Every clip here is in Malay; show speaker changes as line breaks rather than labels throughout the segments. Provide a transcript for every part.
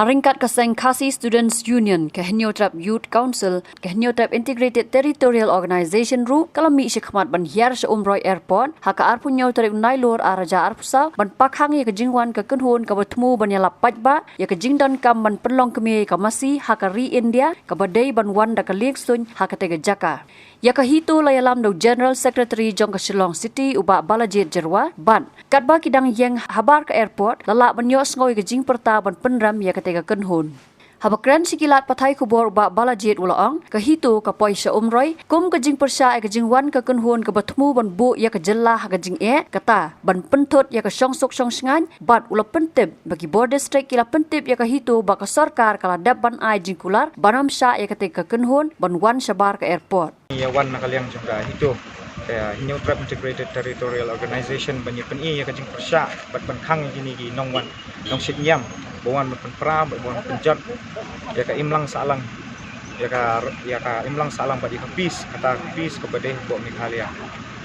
Haringkat Kaseng Khasi Students Union ke Henyotrap Youth Council ke Henyotrap Integrated Territorial Organization ru kalami isikmat ban hiar sa Umroy Airport haka arpunyo tarip nailor araja arpusa ban pakhang ya ke jingwan ke kenhun ke bertemu ban yala pajba ya ke jingdan kam ban penlong kemi ke masi haka ri India ke badai ban wan da ke lieksun haka tega jaka. Ya ke hitu layalam do General Secretary jong ke Shillong City uba balajit jerwa ban katba kidang yang habar ke airport lalak banyos ngoi ke jing perta ban penram ya ketega kenhun. Habakran sikilat patai kubor uba balajit ulaang ke hitu ke poi sa Umroy kum ke jing persya ke jing wan ke kenhun ke bertemu ban bu ya ke jelah ke jing kata ban pentut ya ke songsok songsengan bat ula pentip bagi border district kila pentip ya ke hitu ba ke sarkar kala dap ban ai jing kular banam sya ya ketega kenhun ban wan sabar ke airport.
Ya wan nakaliang juga hitu Henyotrap Integrated Territorial Organization banyak peni ya kajing persya bat ban khang gini gi nong wan nong sit nyam bawan ban pra bawan penjat ya ka imlang salang ya ka imlang salang badi kapis kata kapis kepada bo Meghalaya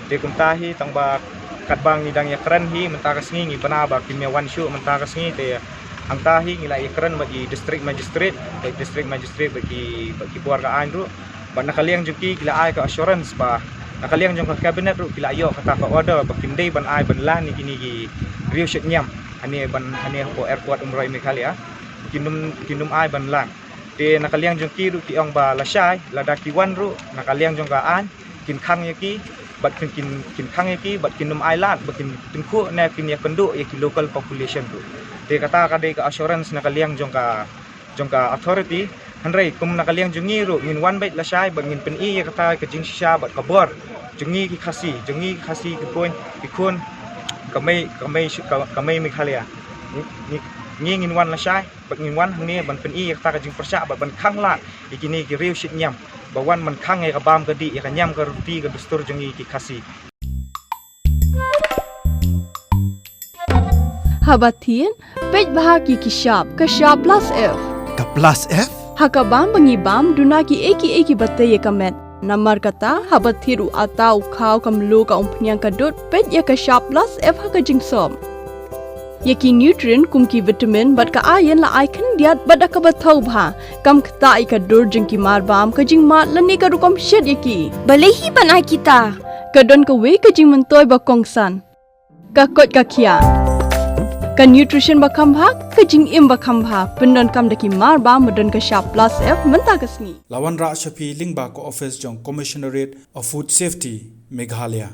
de kuntahi tangba katbang nidang ya keren hi mentakas ngi banaba kimya wan shu mentakas ngi te ang tahi ngila ya keren bagi district magistrate bagi keluarga andru ban nakaliang juki kila ai ka assurance ba nakaliang jong ka cabinet ru kila yo kata ka order bakin day ban ai ban la ni gini gi riu shit nyam ani ko airport Umroy Meghalaya kinum ai ban lang te nakaliang jong ki ru ki ong ba lasai ladaki wan ru nakaliang jong ka an kin khang yaki bat kin khang yaki bat kinum ai lat bakin tinku na kin ya penduk yaki local population ru te kata ka de ka assurance nakaliang jong ka authority hanrei kum nakaliang jongi ru ngin wan bait lasai bangin pen i ya kata ka jing sha bat kabor jongi ki khasi ki point ki khun kamay Meghalaya ngin wan lasai bangin wan hang ni ban pen i ya kata ka jing persya bat ban khang lat ikini ki riu shit nyam bawan man khang ya ka bam ka di ya ka nyam ka ruti ka dustur jongi ki khasi
Habatin pej bahagi ki shop ka shop plus f
Ka plus F?
Hakabam bangibam dunaki eki batay kamet. Namar kata habathiru atau kau kamlu ka umpnyang kadut pet ya ka shop plus F haka jingsom. Yaki nutrient kumki vitamin bat ka ayan la icon diat bat ka bathau bha kam kta ka dur jingki marbam ka jingmat lani ka rukom shed yaki.
Balehi banai kita.
Kadon ka we ka jing mentoy ba kongsan. Ka kot ka kia. Ka nutrition bakam bha ka jing im bakam bha pendon kam daki marba medon ka shop plus F menta kasni
Lawan Ra Shafi Lingba ko office jong Commissionerate of Food Safety Meghalaya.